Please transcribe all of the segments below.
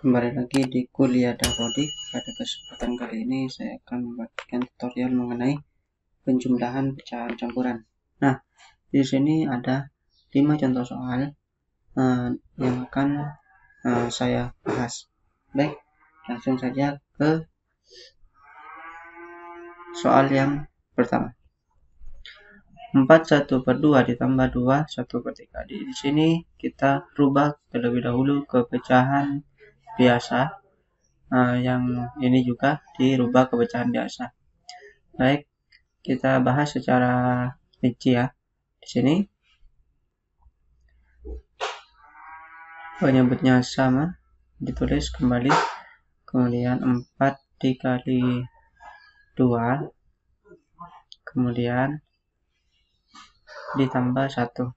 Kembali lagi di kuliah Dapodik. Pada kesempatan kali ini saya akan membagikan tutorial mengenai penjumlahan pecahan campuran. Nah, di sini ada 5 contoh soal yang akan saya bahas. Baik, langsung saja ke soal yang pertama. 4/1/2 ditambah 2 1/3. Di sini kita rubah terlebih dahulu ke pecahan biasa. Yang ini juga dirubah ke pecahan biasa. Baik, kita bahas secara rinci ya. Di sini penyebutnya sama, ditulis kembali, kemudian 4 dikali 2, kemudian ditambah 1.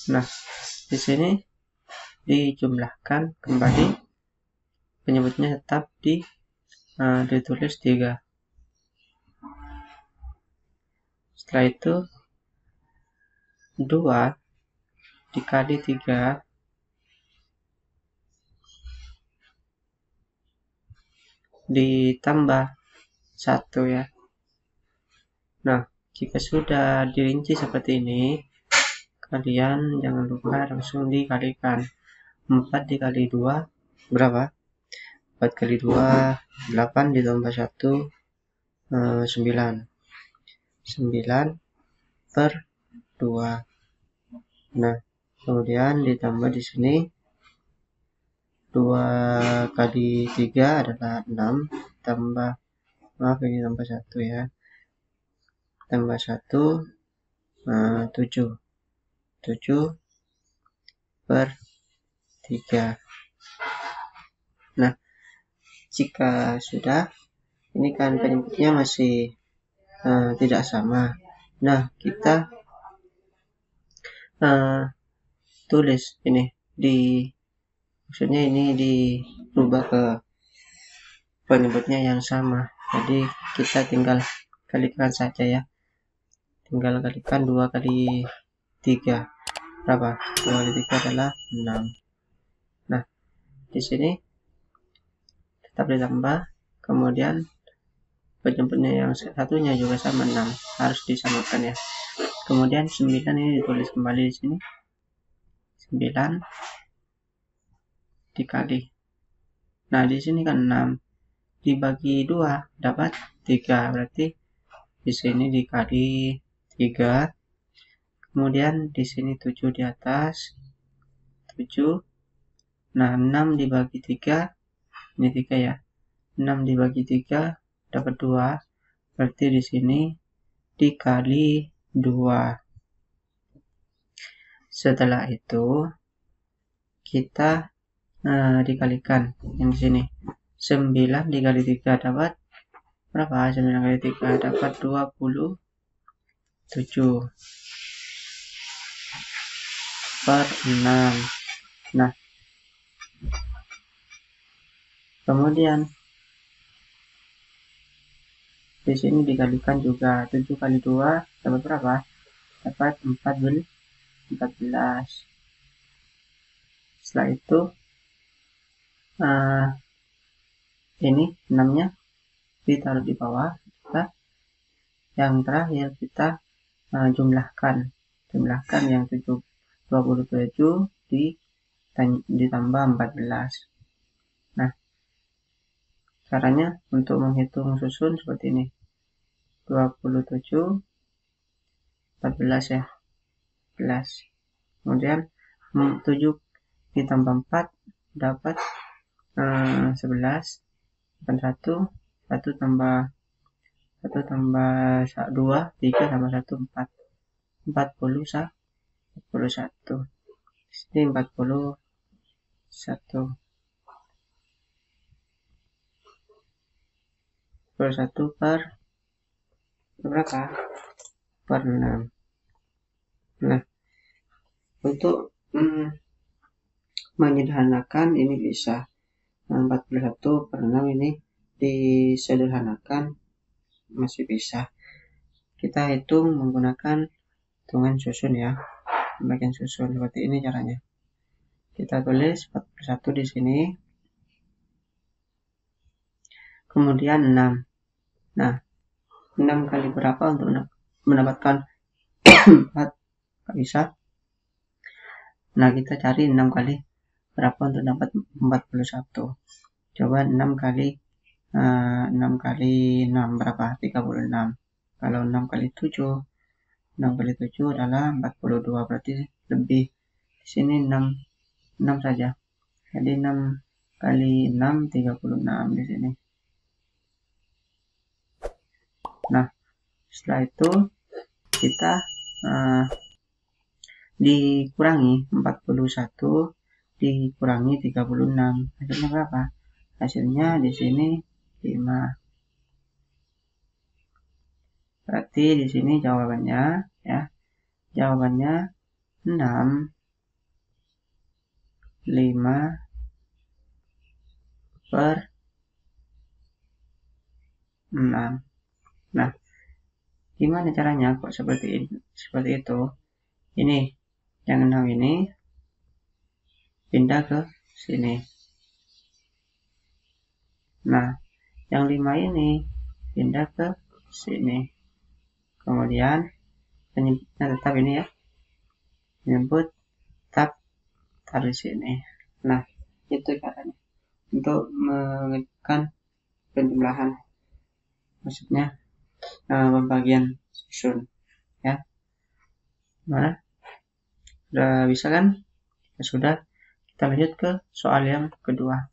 Nah, di sini dijumlahkan kembali, penyebutnya tetap ditulis 3. Setelah itu 2 dikali 3 ditambah 1 ya. Nah, jika sudah dirinci seperti ini, kalian jangan lupa langsung dikalikan. 4 dikali 2 berapa? 4 kali 2 8 ditambah 1 9. 9 per 2. Nah, kemudian ditambah di sini 2 kali 3 adalah 6, tambah, maaf ini tambah 1 ya, tambah 1 7 per 3. Nah, jika sudah, ini kan penyebutnya masih tidak sama. Nah, kita tulis ini maksudnya ini dirubah ke penyebutnya yang sama. Jadi kita tinggal kalikan saja ya. Tinggal kalikan 2 kali 3 berapa? 2 kali 3 adalah 6. Nah, di sini tetap ditambah, kemudian penyebutnya yang satunya juga sama, 6, harus disamakan ya. Kemudian 9 ini ditulis kembali di sini. 9 dikali. Nah, di sini kan 6 dibagi 2 dapat 3, berarti di sini dikali 3. Kemudian di sini 7 di atas. 7. Nah, 6 dibagi 3, ini 3 ya. 6 dibagi 3 dapat 2. Berarti di sini dikali 2. Setelah itu kita dikalikan yang di sini. 9 dikali 3 dapat berapa? 9 kali 3 dapat 27 per 6. Nah, kemudian di sini dikalikan juga. 7 kali 2 dapat berapa? Dapat 14. Setelah itu ini 6-nya ditaruh di bawah. Yang terakhir kita jumlahkan yang 27 ditambah 14. Nah, caranya untuk menghitung susun seperti ini. 27 14 ya, 14. Kemudian 7 ditambah 4 dapat 11. 1 tambah 2 3 tambah 1 4. 41. Ini 41 per berapa? Per 6. Nah, untuk menyederhanakan ini bisa 41 per 6 ini disederhanakan masih bisa. Kita hitung menggunakan hitungan susun ya. Bagian susun seperti ini caranya. Kita tulis 41 di sini. Kemudian 6. Nah, 6 kali berapa untuk mendapatkan 4? Nggak bisa. Nah, kita cari 6 kali berapa untuk dapat 41. Coba 6 kali 6 berapa? 36. Kalau 6 kali 7, 6 kali 7 adalah 42, berarti lebih. Di sini 6 saja. Jadi 6 kali 6 36 di sini. Nah, setelah itu kita dikurangi 41 dikurangi 36. Hasilnya berapa? Hasilnya di sini 5. Berarti di sini jawabannya ya. Jawabannya 6 5 per 6. Nah, gimana caranya kok seperti itu? Ini yang 6 ini pindah ke sini. Nah, yang 5 ini pindah ke sini. Kemudian penyebutnya tetap ini ya. Penyebut tetap taruh sini. Nah, itu caranya untuk mengerjakan penjumlahan. Maksudnya pembagian susun ya. Nah, udah bisa kan? Ya sudah, kita lanjut ke soal yang kedua.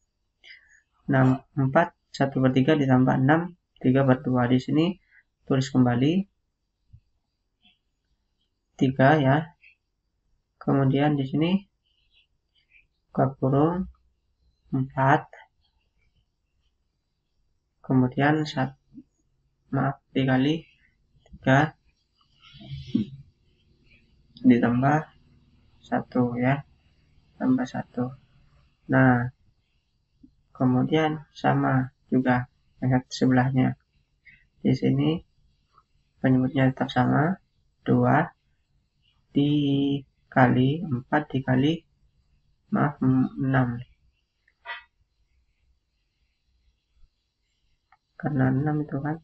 4 1/3 ditambah 6 3/2. Di sini tulis kembali 3 ya. Kemudian di sini buka kurung 4. Kemudian dikali 3 ditambah 1 ya. Tambah 1. Nah, kemudian sama juga dengan sebelahnya. Di sini penyebutnya tetap sama, 2 dikali 4 dikali 6. Karena 6 itu kan.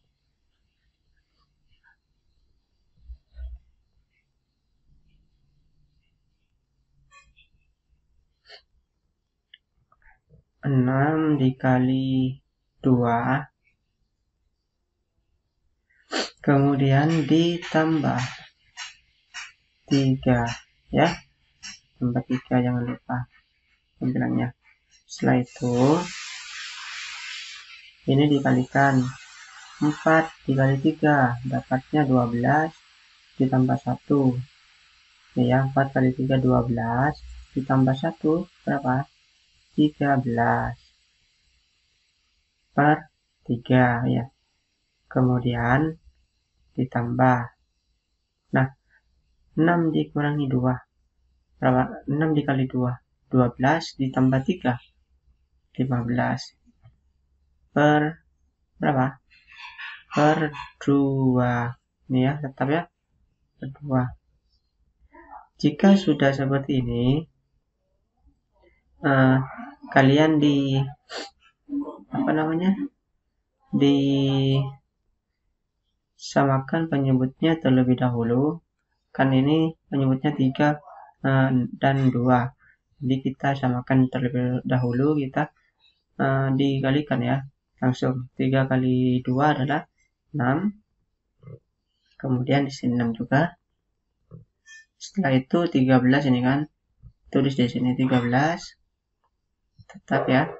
Enam dikali 2 kemudian ditambah 3 ya, tambah 3 jangan lupa tampilannya. Setelah itu ini dikalikan 4 dikali 3 dapatnya 12 ditambah 1 ya. 4 kali 3 12 ditambah 1 berapa? 13 per 3 ya. Kemudian ditambah. Nah, 6 dikurangi 2 berapa? 6 dikali 2 12 ditambah 3 15 per berapa? Per 2 ini ya, tetap ya, per 2. Jika sudah seperti ini, kalian disamakan penyebutnya terlebih dahulu. Kan ini penyebutnya 3 dan 2. Jadi kita samakan terlebih dahulu, kita dikalikan ya. Langsung 3 kali 2 adalah 6. Kemudian di sini 6 juga. Setelah itu 13 ini kan. Tulis di sini 13. Tetap ya.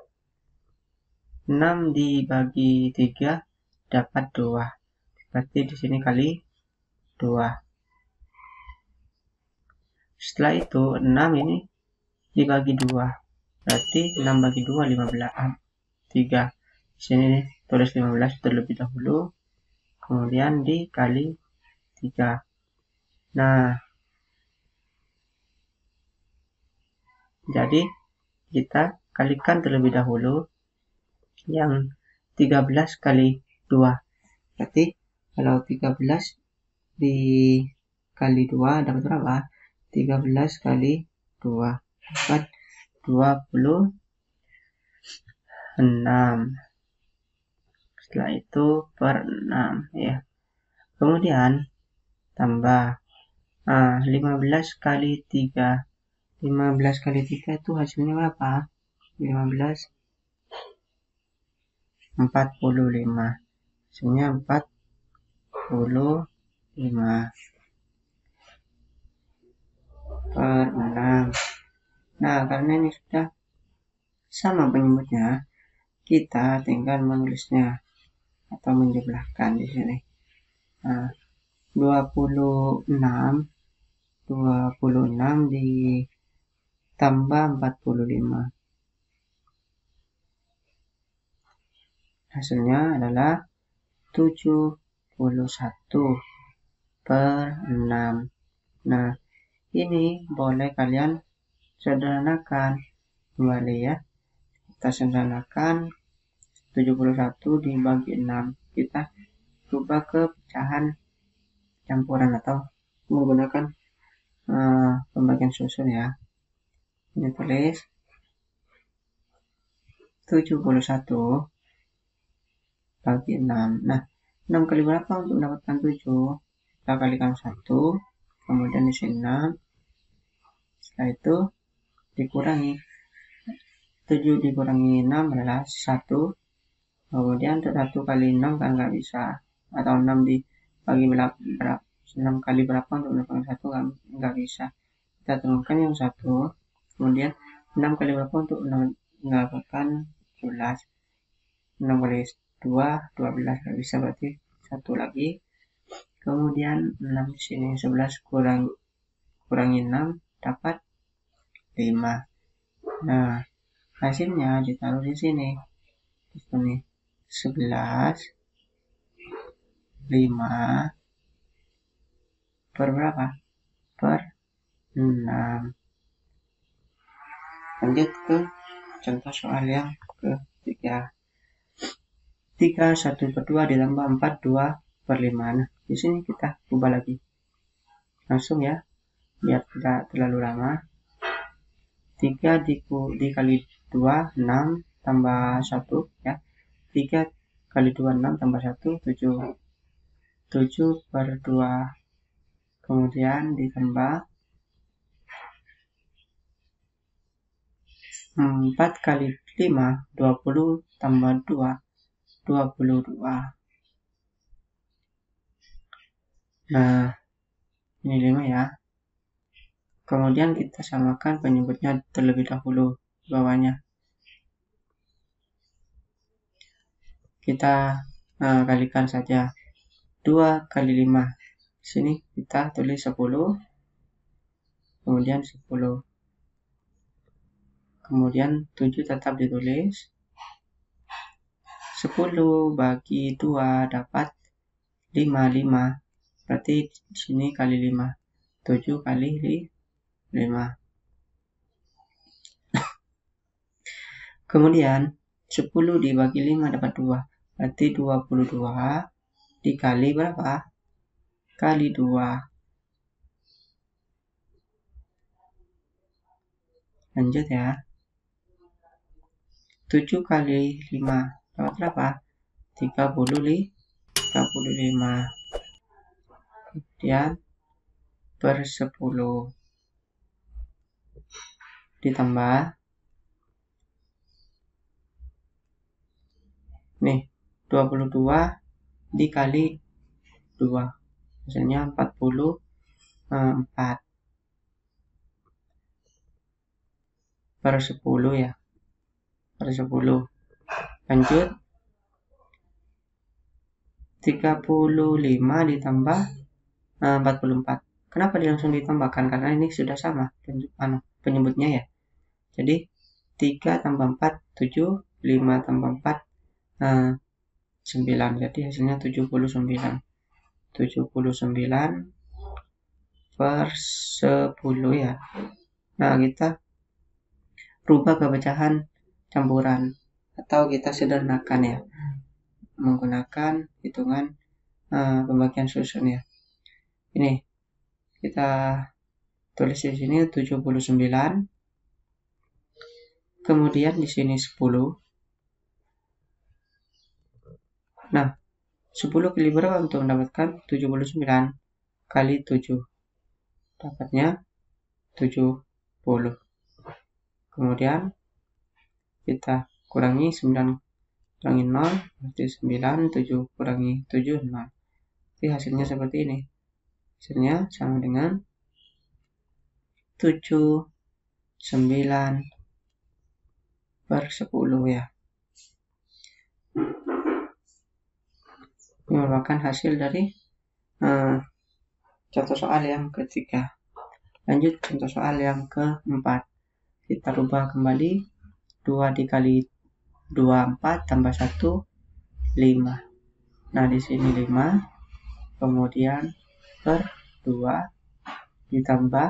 6 dibagi 3 dapat 2. Berarti di sini kali 2. Setelah itu 6 ini dibagi 2. Berarti 6 bagi 2 15 3. Di sini tulis 15 terlebih dahulu. Kemudian dikali 3. Nah, jadi kita kalikan terlebih dahulu yang 13 kali 2. Berarti kalau 13 kali 2 dapat berapa? 13 kali 2 dapat 26. Setelah itu per 6 ya. Kemudian tambah 15 kali 3. 15 kali 3 itu hasilnya berapa? 15 45. Hasilnya 45 per 6. Nah, karena ini sudah sama penyebutnya, kita tinggal menulisnya atau menjumlahkan di sini. Nah, 26 ditambah 45. Hasilnya adalah 71 per 6. Nah, ini boleh kalian sederhanakan kembali ya. Kita sederhanakan 71 dibagi 6. Kita rubah ke pecahan campuran atau menggunakan pembagian susun ya. Ini tulis 71 bagi 6. Nah, 6 kali berapa untuk mendapatkan 7? Kita kalikan 1, kemudian di sini 6. Setelah itu dikurangi 7 dikurangi 6 adalah 1. Kemudian 1 kali 6 kan nggak bisa, atau 6 dibagi berapa? 6 kali berapa untuk mendapatkan 1 kan nggak bisa. Kita turunkan yang 1. Kemudian 6 kali berapa untuk mendapatkan 17. 6 kali 2 12 nggak bisa, berarti 1 lagi. Kemudian 6 di sini 11 kurangi 6 dapat 5. Nah, hasilnya ditaruh di sini. Di sini 11 5 per berapa? Per 6. Lanjut ke contoh soal yang ketiga. 3 1 per 2 ditambah 4 2 per 5. Nah, di sini kita ubah lagi. Langsung ya, biar tidak terlalu lama. 3 dikali 2 6 tambah 1 ya. 3 kali 2 6 tambah 1 7. 7 per 2. Kemudian ditambah 4 kali 5 20 tambah 2 22. Nah, ini 5 ya. Kemudian kita samakan penyebutnya terlebih dahulu bawahnya. Kita kalikan saja 2 kali 5. Di sini kita tulis 10. Kemudian 10. Kemudian 7 tetap ditulis. 10 bagi 2 dapat 5. Berarti di sini kali 5. 7 kali 5. Kemudian 10 dibagi 5 dapat 2. Berarti 22 dikali berapa? Kali 2. Lanjut ya. 7 kali 5 dapat berapa? 35. Kemudian per 10 ditambah nih 22 dikali 2, hasilnya 44 per 10 ya, per 10. Lanjut 35 ditambah 44. Kenapa dia langsung ditambahkan? Karena ini sudah sama penyebutnya ya. Jadi 3 tambah 4 7, 5 tambah 4 9. Jadi hasilnya 79. 79 per 10 ya. Nah, kita rubah ke pecahan campuran atau kita sederhanakan ya, menggunakan hitungan pembagian susun ya. Ini kita tulis di sini 79. Kemudian di sini 10. Nah, 10 kali berapa untuk mendapatkan 79 kali 7? Dapatnya 70. Kemudian kita kurangi 9 kurangi 0, berarti 9, 7 kurangi 7, 0. Jadi hasilnya seperti ini. Hasilnya sama dengan 7, 9 per 10 ya. Ini merupakan hasil dari contoh soal yang ketiga. Lanjut contoh soal yang keempat. Kita rubah kembali 2 dikali 2, 4 tambah 1, 5. Nah, di sini 5. Kemudian per 2 ditambah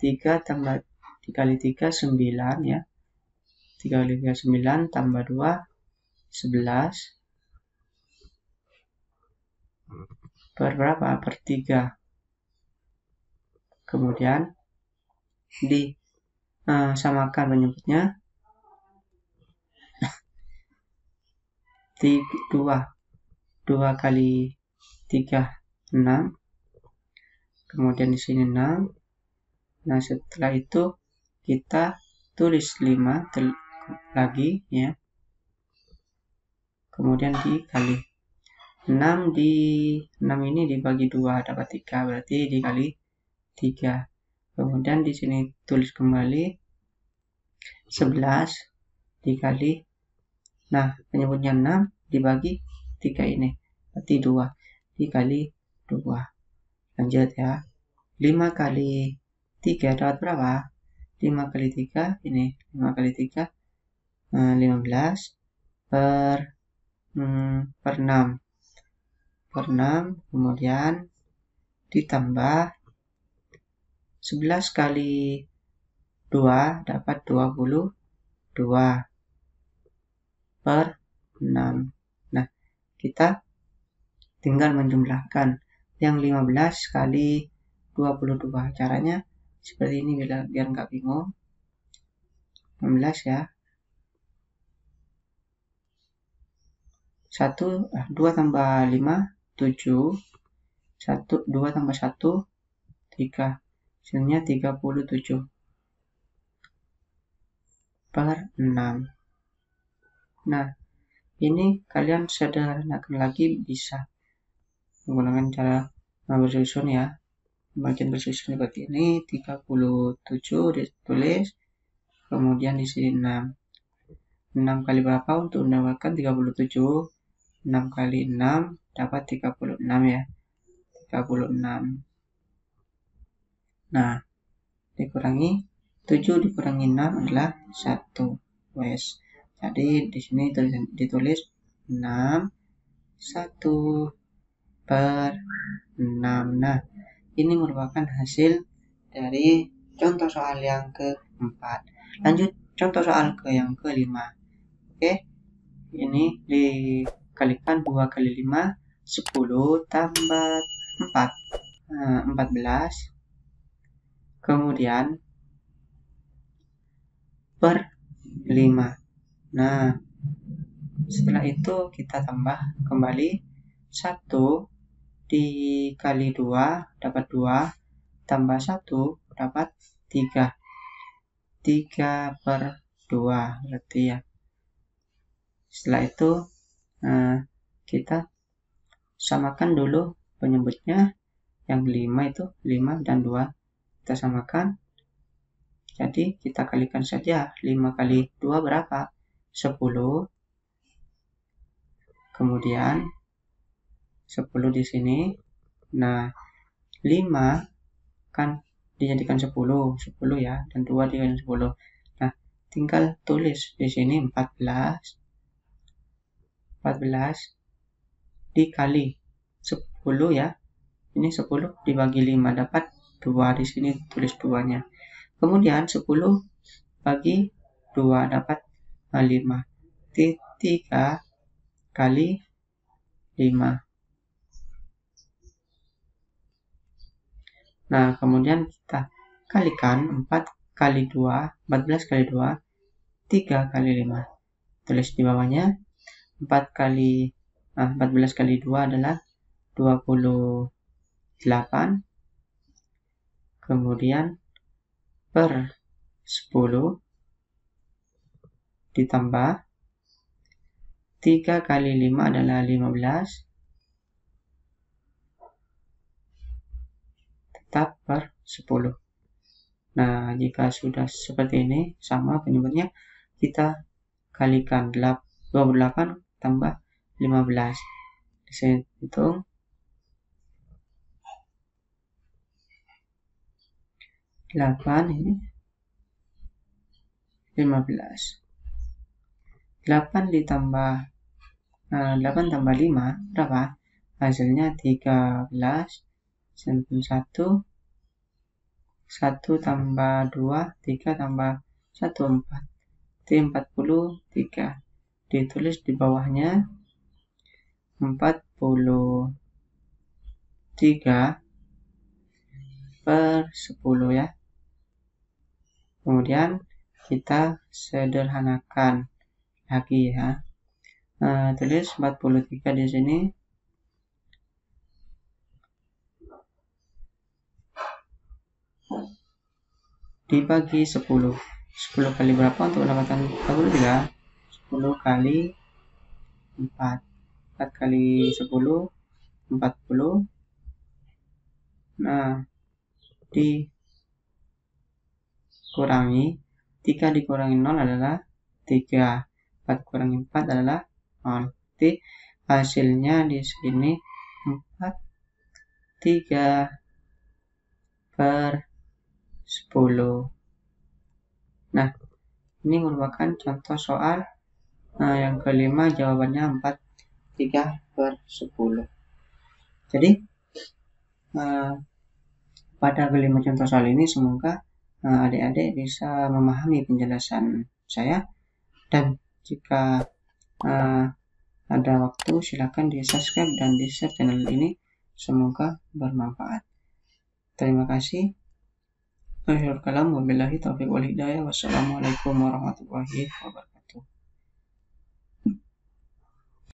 3 tambah dikali 3, 9 ya. 3 kali 3, 9 tambah 2, 11. Per berapa? Per 3. Kemudian disamakan penyebutnya 2 kali 3, 6. Kemudian di sini 6. Nah, setelah itu kita tulis 5 lagi ya. Kemudian dikali 6 ini dibagi 2 dapat 3, berarti dikali 3. Kemudian di sini tulis kembali 11 dikali, nah penyebutnya 6 dibagi 3 ini, berarti 2 dikali 2. Lanjut ya. 5 kali 3 dapat berapa? 5 kali 3 ini, 5 kali 3 15 per 6. Per 6, kemudian ditambah 11 kali 2 dapat 22 per 6. Nah, kita tinggal menjumlahkan yang 15 kali 22. Caranya seperti ini biar nggak bingung. 16 ya. 2 tambah 5, 7. 2 tambah 1, 3. Hasilnya 37 per 6. Nah, ini kalian sederhanakan lagi bisa menggunakan cara bersusun ya. Bagian bersusun seperti ini, 37 ditulis, kemudian di sini 6. 6 kali berapa untuk mendapatkan 37? 6 kali 6 dapat 36 ya. 36. Nah, dikurangi 7 dikurangi 6 adalah 1. Wes. Jadi di sini ditulis 6 1 per 6. Nah, ini merupakan hasil dari contoh soal yang keempat. Lanjut contoh soal yang kelima. Oke. Ini dikalikan 2 kali 5, 10 tambah 4, 14. Kemudian per 5. Nah, setelah itu kita tambah kembali 1 dikali 2 dapat 2, tambah 1 dapat 3. 3 per 2 berarti ya. Setelah itu kita samakan dulu penyebutnya. Yang 5 itu 5 dan 2 kita samakan. Jadi kita kalikan saja. 5 kali 2 berapa? 10. Kemudian 10 di sini. Nah, 5 kan dijadikan 10 ya, dan 2 dijadikan 10. Nah, tinggal tulis di sini 14 dikali 10 ya. Ini 10 dibagi 5 dapat 2, di sini tulis 2-nya. Kemudian 10 bagi 2 dapat 5. 3 kali 5. Nah, kemudian kita kalikan 4 kali 2, 14 kali 2, 3 kali 5. Tulis di bawahnya 14 kali 2 adalah 28. Kemudian per 10 ditambah 3 kali 5 adalah 15, tetap per 10. Nah, jika sudah seperti ini, sama penyebutnya, kita kalikan 28 tambah 15. Di sini hitung 8 ini 15. 8 ditambah 8 tambah 5 berapa? Hasilnya 13. 1 tambah 2, 3 tambah 1, 4. Itu 43. Ditulis di bawahnya 43 per 10 ya. Kemudian kita sederhanakan lagi ya. Tulis 43 di sini. Dibagi 10. 10 kali berapa untuk mendapatkan 43? 10 kali 4. 4 kali 10, 40. Nah, dikurangi 3 dikurangi 0 adalah 3. 4 kurangi 4 adalah 0. Jadi hasilnya di sini 43 per 10. Nah, ini merupakan contoh soal yang kelima, jawabannya 43 per 10. Jadi pada kelima contoh soal ini semoga adik-adik bisa memahami penjelasan saya, dan jika ada waktu silakan di subscribe dan di share channel ini, semoga bermanfaat. Terima kasih. Wabillahi taufiq wal hidayah. Wassalamualaikum warahmatullahi wabarakatuh.